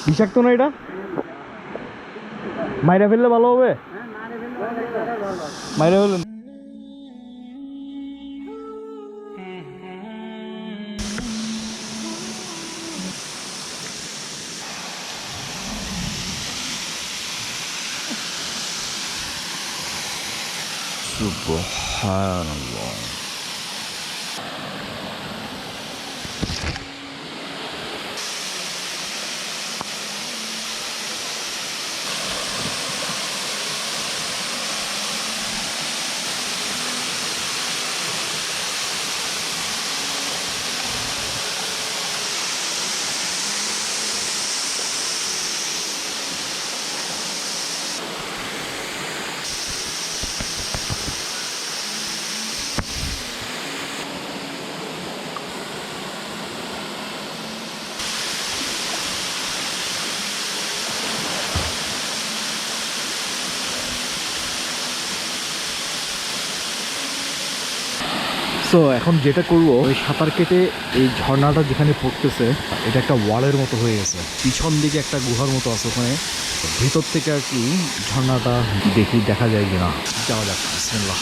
বিষাক্ত না এটা? মাইরা ফেললে ভালো হবে? মাইরা ফেললেন সুবহানাল্লাহ। তো এখন যেটা করব, ওই সাঁতার কেটে এই ঝর্ণাটা যেখানে পড়তেছে এটা একটা ওয়ালের মতো হয়ে গেছে, পিছন দিকে একটা গুহার মতো আছে, ওখানে ভিতর থেকে আর কি ঝর্ণাটা দেখা যায় কিনা। যাওয়া যাক, বিসমিল্লাহ।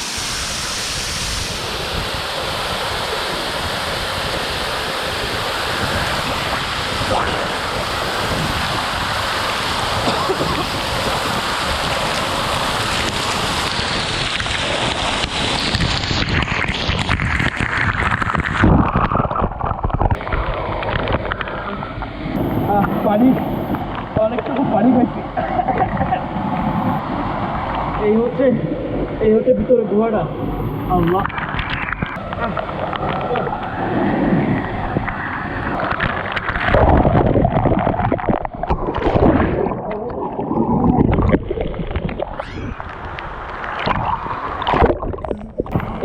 পানি, অনেকটুকু পানি খাইছি। এই হচ্ছে ভিতরে গুহাটা। আল্লাহ,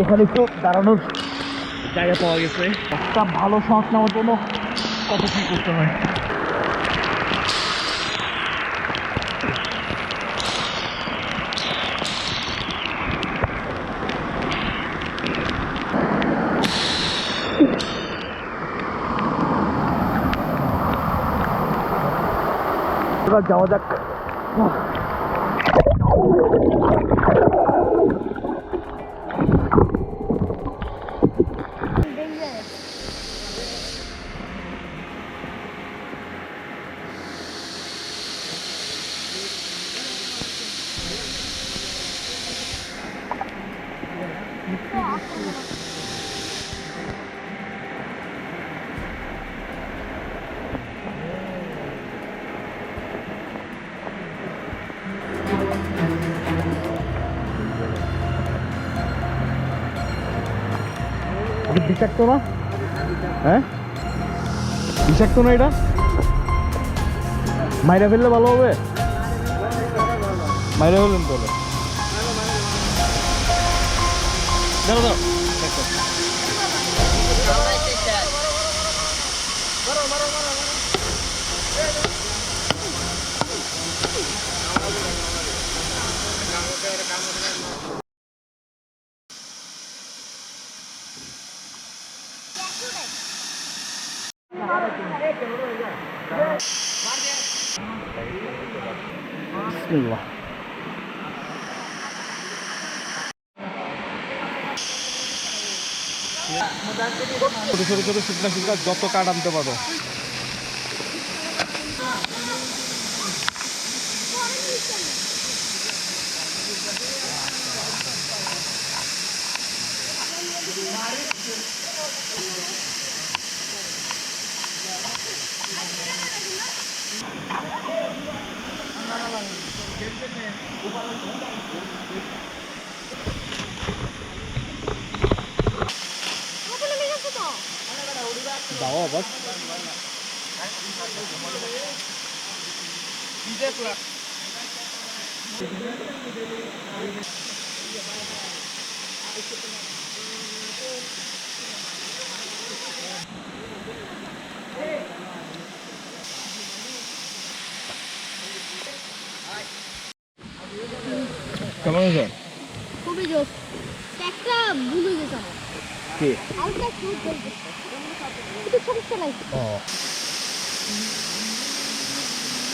এখানে একটু দাঁড়ানোর জায়গা পাওয়া গেছে। একটা ভালো শ্বাস নেওয়ার জন্য কত কি করতে হয়। যাওয়া যাক। বিষাক্ত না? হ্যাঁ, বিষাক্ত না এটা? মাইরা ফেললে ভালো হবে? মাইরা ফেললেন তাহলে। দাঁড়া দাঁড়া, বিসমিল্লাহ। ছোট ছোট ছোট শুকনা শুকনা যত কাঠ আনতে পারো। দাও আবার কেমন আছে? খুবই জোস। একটা ভুলে গেছে আমার। কে? আরেকটা ফুড বলতে। কিন্তু সমস্যা নাই। ও। এই যে দেখো, এই যে দেখো। ছোট ছোট শুকনা শুকনা যত কাঠ আনতে পারো।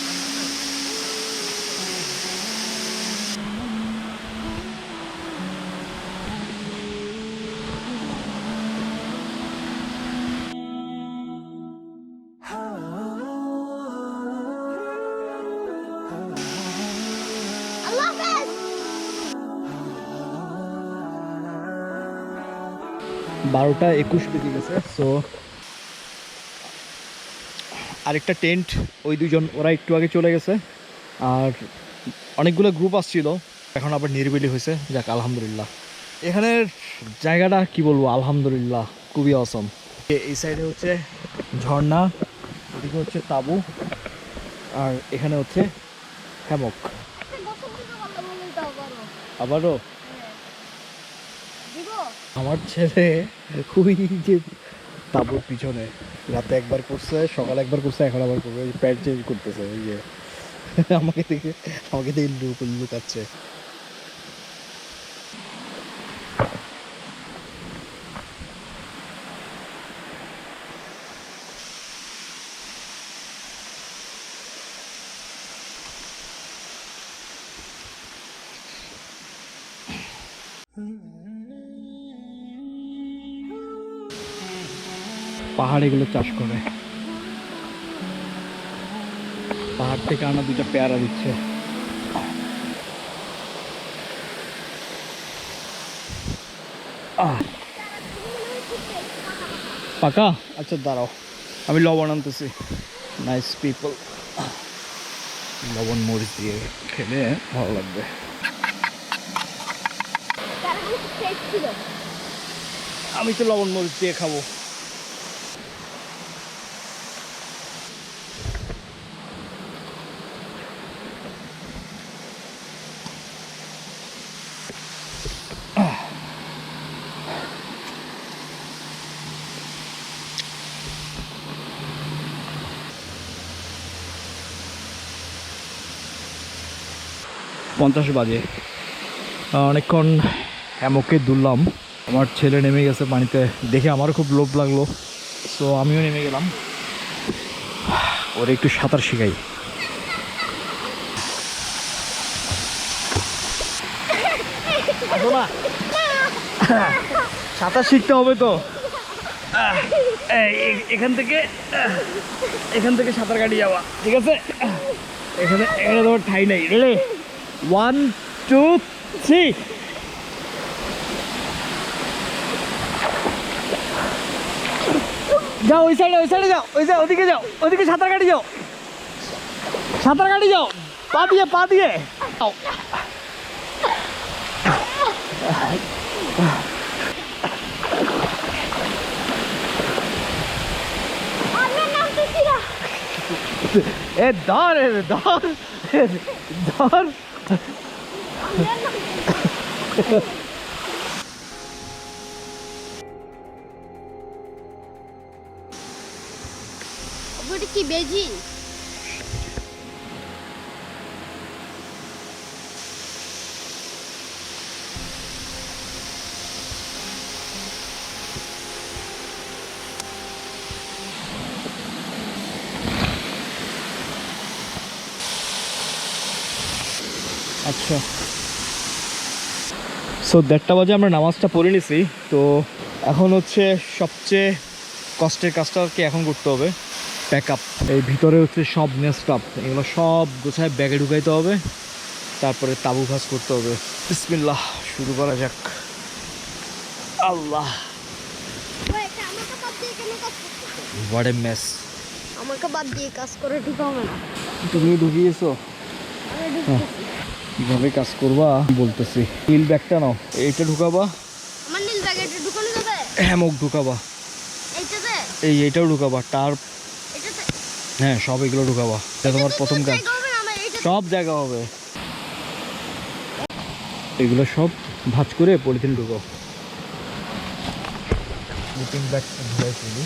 12:21 বেজে গেছে। সো আরেকটা টেন্ট, ওই দুজন ওরা একটু আগে চলে গেছে। আর অনেকগুলো গ্রুপ আসছিল, এখন আবার নিরিবিলি হয়েছে। যাক আলহামদুলিল্লাহ। এখানের জায়গাটা কি বলবো, আলহামদুলিল্লাহ খুবই অসম। এই সাইডে হচ্ছে ঝর্ণা, ওদিকে হচ্ছে তাবু, আর এখানে হচ্ছে হ্যামক। আবারও আমার ছেলে খুবই যে তাবুর পিছনে রাতে একবার করছে, সকালে একবার করছে, এখন আবার করবে। প্যান্ট চেঞ্জ করতেছে, ওই যে আমাকে দেখে লুকাচ্ছে। পাহাড় এগুলো চাষ করে, পাহাড় থেকে আনা দুটা পেয়ারা দিচ্ছে। পাকা? আচ্ছা দাঁড়াও, আমি লবণ আনতেছি। নাইস পিপল, লবণ মরিচ দিয়ে খেলে ভালো লাগবে। আমি তো লবণ মরিচ দিয়ে খাবো। পঞ্চাশ বাজে, অনেকক্ষণ হ্যামকে দুললাম। আমার ছেলে নেমে গেছে পানিতে, দেখে আমারও খুব লোভ লাগলো। সো আমিও নেমে গেলাম, ওর একটু সাঁতার শিখাই। সাঁতার শিখতে হবে তো, এখান থেকে সাঁতার কাটি যাওয়া, ঠিক আছে? এখানে তোমার ঠাই নেই। রেডি, 1 2 3। যাও ওই সাইডে যাও, ওদিকে যাও, ওদিকে সাঁতার কাটি যাও, পা দিয়ে এ ধর কি বেজি? আচ্ছা, সো 1:30 বাজে আমরা নামাজটা পড়ে নিছি। তো এখন হচ্ছে সবচেয়ে কষ্টের কাজটা আর কি এখন করতে হবে, প্যাক আপ। এই ভিতরে হচ্ছে সব নেস্ট আপ, এগুলো সব গোছায় ব্যাগে ঢুকাইতে হবে, তারপরে তাবু ভাঁজ করতে হবে। বিসমিল্লাহ, শুরু করা যাক। আল্লাহ, হোয়াট এ মেস। আমাকে বাদ দিয়ে কাজ করে ঠিক হবে না। তুমি ঢুকিয়েছো, কিভাবে কাজ করবা বলতেছি। নীল ব্যাগটা নাও, এইটা ঢুকাবা। আমার নীল ব্যাগ এটা ঢুকানো যাবে? হ্যামক ঢুকাবা, এইটাতে? এইটাও ঢুকাবা, টার্প, এটাতে? হ্যাঁ সব এগুলো ঢুকাবা। এটা তোমার প্রথম কাজ, সব জায়গা হবে। এগুলো সব ভাঁজ করে পলিথিন ঢুকাও। স্লিপিং ব্যাগটা ধুয়ে ফেলি।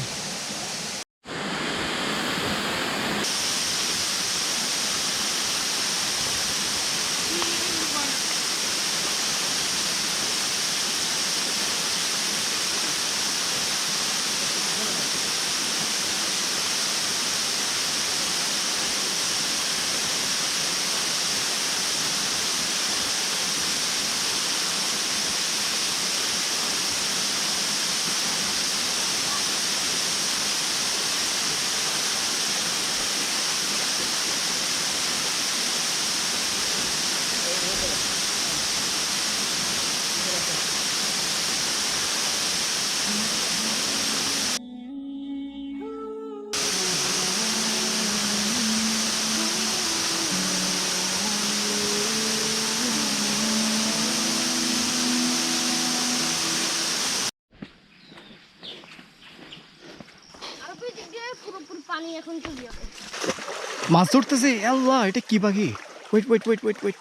মাছ ধরতেছে। আল্লাহ, এটা কি পাখি? Wait wait wait wait wait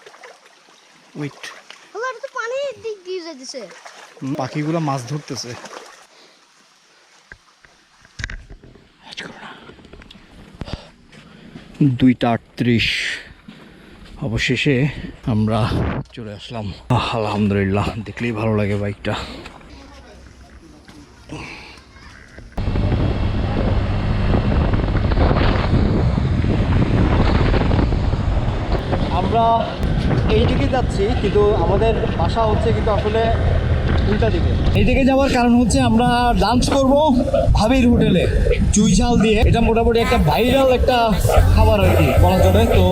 wait, Allah, এটা তো পানির দিক দিয়ে যাচ্ছে। পাখিগুলো মাছ ধরতেছে। 2:38 অবশেষে আমরা চলে আসলাম। আলহামদুলিল্লাহ, দেখলেই ভালো লাগে বাইকটা। আমরা এইদিকে যাচ্ছি, কিন্তু আমাদের বাসা হচ্ছে কিন্তু আসলে উল্টা দিকে। এইদিকে যাওয়ার কারণ হচ্ছে আমরা লাঞ্চ করব ভাবির হোটেলে চুই ঝাল দিয়ে। এটা মোটামুটি একটা ভাইরাল একটা খাবার আর কি বলা চলে। তো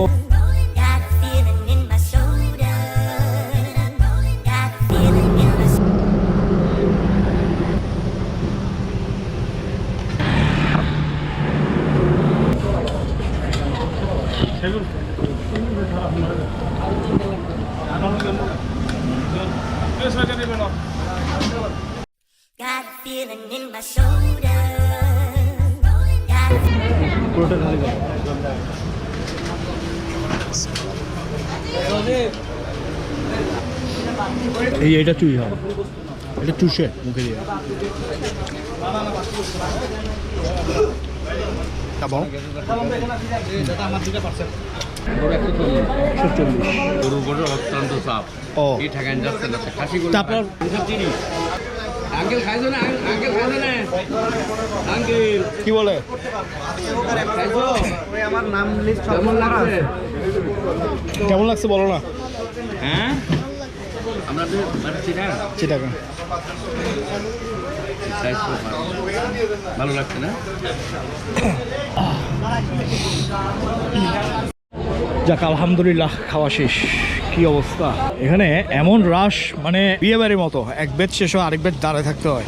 পুরোটা ঢালে যাবে। এইটা চুই ঝাল, এটা চুষে মুখে দিয়ে খাবো। 140 গরুর গরুর অত্যন্ত চাপ। ও এই ঠেকান যাচ্ছে না, খাসি গরু তারপর আঙ্কেল খাইছো না? আঙ্কেল খাইছো না? আঙ্কেল কি বলে? খাইছো? আমার নাম লিস্ট কেমন লাগছে? কেমন লাগছে বলো না? হ্যাঁ, আমরা তো পাচ্ছি না। চিটাগাং ভালো লাগছে না? যাক, আলহামদুলিল্লাহ, খাওয়া শেষ। কি অবস্থা এখানে, এমন রাশ, মানে বিয়ে বাড়ির মতো। এক বেড শেষ হয় আরেক বেড দাঁড়ায় থাকতে হয়।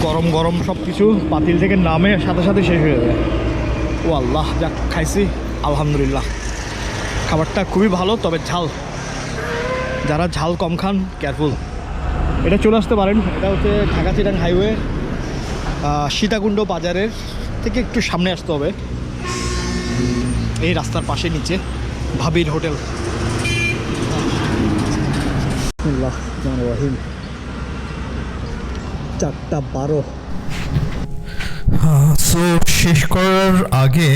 গরম গরম সব কিছু পাতিল থেকে নামে সাথে সাথে শেষ হয়ে যায়। ও আল্লাহ, যাক, খাইছি আলহামদুলিল্লাহ। খাবারটা খুবই ভালো, তবে ঝাল। যারা ঝাল কম খান কেয়ারফুল। এটা চলে আসতে পারেন। এটা হচ্ছে ঢাকা চিটাং হাইওয়ে, সীতাকুণ্ড বাজারের থেকে একটু সামনে আসতে হবে। এই রাস্তার পাশে নিচে ভাবির হোটেল। 4:12। সো শেষ করার আগে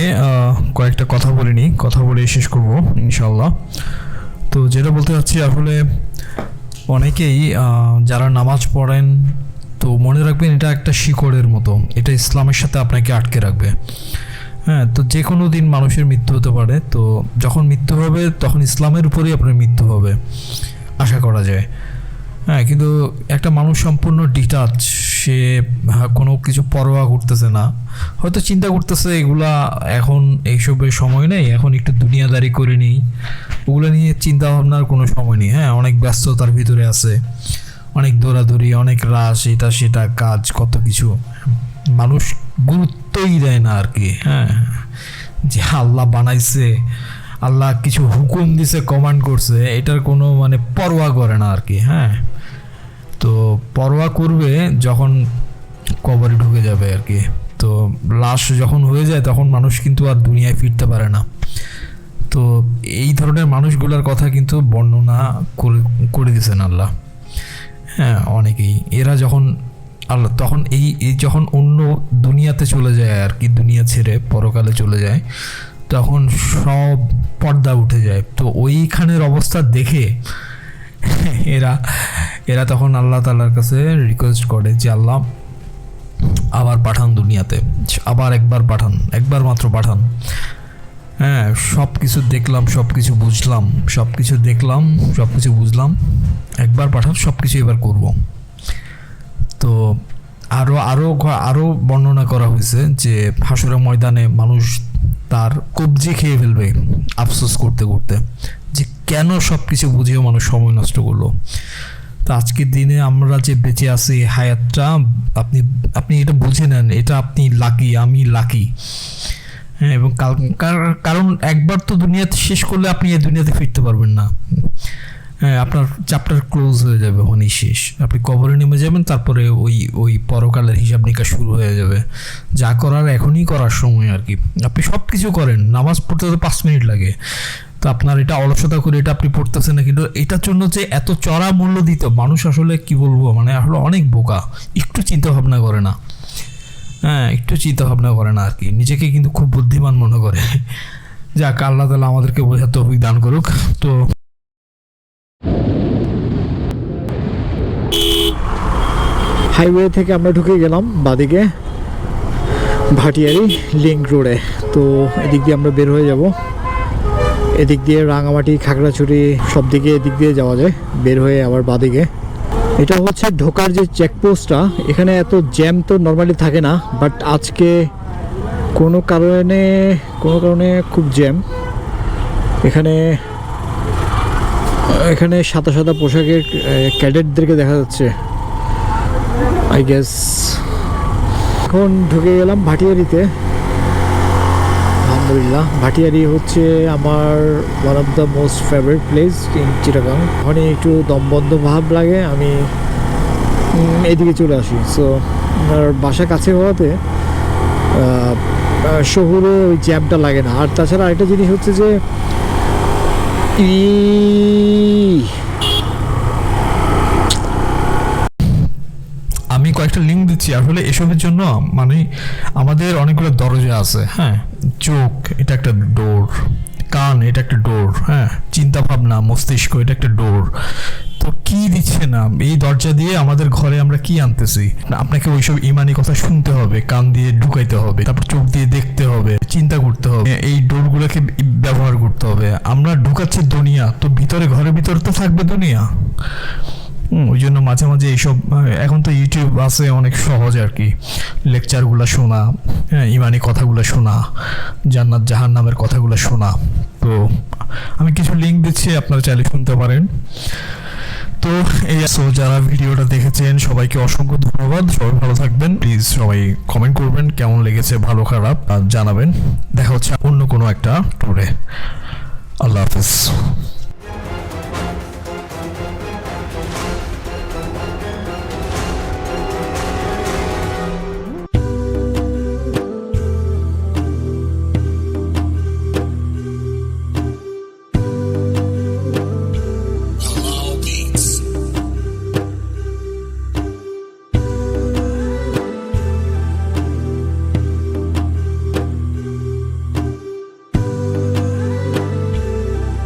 কয়েকটা কথা বলে নিই, কথা বলে শেষ করব ইনশাল্লাহ। তো যেটা বলতে চাচ্ছি, আসলে অনেকেই যারা নামাজ পড়েন, তো মনে রাখবেন এটা একটা শিকড়ের মতো, এটা ইসলামের সাথে আপনাকে আটকে রাখবে। হ্যাঁ, তো যে কোনো দিন মানুষের মৃত্যু হতে পারে। তো যখন মৃত্যু হবে তখন ইসলামের উপরেই আপনার মৃত্যু হবে আশা করা যায়। হ্যাঁ, কিন্তু একটা মানুষ সম্পূর্ণ ডিটাচ, সে কোনো কিছু পরোয়া করতেছে না, হয়তো চিন্তা করতেছে এগুলা এখন এইসবের সময় নেই, এখন একটু দুনিয়াদারি করে নিই, ওগুলো নিয়ে চিন্তা ভাবনার কোনো সময় নেই। হ্যাঁ, অনেক ব্যস্ততার ভিতরে আছে, অনেক দৌড়াদৌড়ি, অনেক রাশ, এটা সেটা কাজ, কত কিছু। মানুষ গুরুত্বই দেয় না আর কি। হ্যাঁ, যে আল্লাহ বানাইছে, আল্লাহ কিছু হুকুম দিছে, কমান্ড করছে, এটার কোনো মানে পরোয়া করে না আর কি। হ্যাঁ, তো পরোয়া করবে যখন কবরে ঢুকে যাবে আর কি। তো লাশ যখন হয়ে যায় তখন মানুষ কিন্তু আর দুনিয়ায় ফিরতে পারে না। তো এই ধরনের মানুষগুলোর কথা কিন্তু বর্ণনা করে দিয়েছেন আল্লাহ। হ্যাঁ, অনেকেই এরা যখন আল্লাহ তখন এই যখন অন্য দুনিয়াতে চলে যায় আর কি, দুনিয়া ছেড়ে পরকালে চলে যায়, তখন সব পর্দা উঠে যায়। তো ওইখানের অবস্থা দেখে এরা তখন আল্লাহ তাআলার কাছে রিকোয়েস্ট করে যে আল্লাহ আবার পাঠান দুনিয়াতে, আবার একবার পাঠান, একবার মাত্র পাঠান। হ্যাঁ, সব কিছু দেখলাম, সব কিছু বুঝলাম, সব কিছু দেখলাম, সব কিছু বুঝলাম, একবার পাঠান, সব কিছু এবার করব। তো আরও বর্ণনা করা হয়েছে যে হাসরের ময়দানে মানুষ তার কবজি খেয়ে ফেলবে আফসোস করতে করতে, যে কেন সব কিছু বুঝিয়েও মানুষ সময় নষ্ট করলো। তো আজকের দিনে আমরা যে বেঁচে আছি, হায়াতটা আপনি এটা বুঝে নেন, এটা আপনি লাকি, আমি লাকি। হ্যাঁ, এবং কারণ একবার তো দুনিয়াতে শেষ করলে আপনি এই দুনিয়াতে ফিরতে পারবেন না। হ্যাঁ, আপনার চ্যাপ্টার ক্লোজ হয়ে যাবে, ওখানেই শেষ। আপনি কবরে নেমে যাবেন, তারপরে ওই পরকালের হিসাব নিকাশ শুরু হয়ে যাবে। যা করার এখনই করার সময় আর কি। আপনি সব কিছু করেন, নামাজ পড়তে তো 5 মিনিট লাগে, তো আপনার এটা অলসতা করে এটা আপনি পড়তেছেন না, কিন্তু এটার জন্য যে এত চড়া মূল্য দিত মানুষ, আসলে কি বলবো, মানে আসলে অনেক বোকা, একটু চিন্তা ভাবনা করে না। হ্যাঁ, একটু চিন্তা ভাবনা করে না আর কি, নিজেকে কিন্তু খুব বুদ্ধিমান মনে করে। যাক, আল্লাহ তাআলা আমাদেরকে বোঝার তৌফিক দান করুক। তো হাইওয়ে থেকে আমরা ঢুকে গেলাম বাদিকে ভাটিয়ারি লিঙ্ক রোডে। তো এদিক দিয়ে আমরা বের হয়ে যাব, এদিক দিয়ে রাঙামাটি, খাগড়াছড়ি সব দিকে এদিক দিয়ে যাওয়া যায় বের হয়ে আবার বাদিকে। এটা হচ্ছে ঢোকার যে চেকপোস্টটা, এখানে এত জ্যাম তো নর্মালি থাকে না, বাট আজকে কোনো কারণে খুব জ্যাম। এখানে সাদা সাদা পোশাকের ক্যাডেটদেরকে দেখা যাচ্ছে আই গেস। এখন ঢুকে গেলাম ভাটিয়ারিতে। আলহামদুলিল্লাহ, ভাটিয়ারি হচ্ছে আমার one of the most favourite place in Chittagong. ওখানে একটু দমবন্ধ ভাব লাগে, আমি এদিকে চলে আসি। সো আমার বাসা কাছে হওয়াতে শহরে ওই জ্যামটা লাগে না। আর তাছাড়া আরেকটা জিনিস হচ্ছে যে আমি কয়েকটা লিঙ্ক দিচ্ছি আসলে এসবের জন্য। মানে আমাদের অনেকগুলো দরজা আছে। হ্যাঁ, চোখ এটা একটা ডোর, কান এটা একটা ডোর, হ্যাঁ, চিন্তা ভাবনা, মস্তিষ্ক এটা একটা ডোর। তো কি দিচ্ছে না এই দরজা দিয়ে আমাদের ঘরে আমরা কি আনতেছি? আপনাকে ওইসব ইমানি কথা শুনতে হবে, কান দিয়ে ঢুকাইতে হবে, তারপর চোখ দিয়ে দেখতে হবে, চিন্তা করতে হবে, এই ডোরগুলোকে ব্যবহার করতে হবে। আমরা ঢুকাচ্ছি দুনিয়া, তো ভিতরে, ঘরের ভিতরে তো থাকবে দুনিয়া। ওই জন্য মাঝে মাঝে এইসব, এখন তো ইউটিউব আছে, অনেক সহজ আর কি, লেকচারগুলো শোনা, হ্যাঁ, ইমানি কথাগুলো শোনা, জান্নাত জাহান্নামের কথাগুলো শোনা। তো আমি কিছু লিঙ্ক দিচ্ছি, আপনারা চাইলে শুনতে পারেন। তো এই যারা ভিডিওটা দেখেছেন সবাইকে অসংখ্য ধন্যবাদ। সবাই ভালো থাকবেন, প্লিজ সবাই কমেন্ট করবেন কেমন লেগেছে, ভালো খারাপ জানাবেন। দেখা হচ্ছে অন্য কোনো একটা ট্যুরে। আল্লাহ হাফেজ।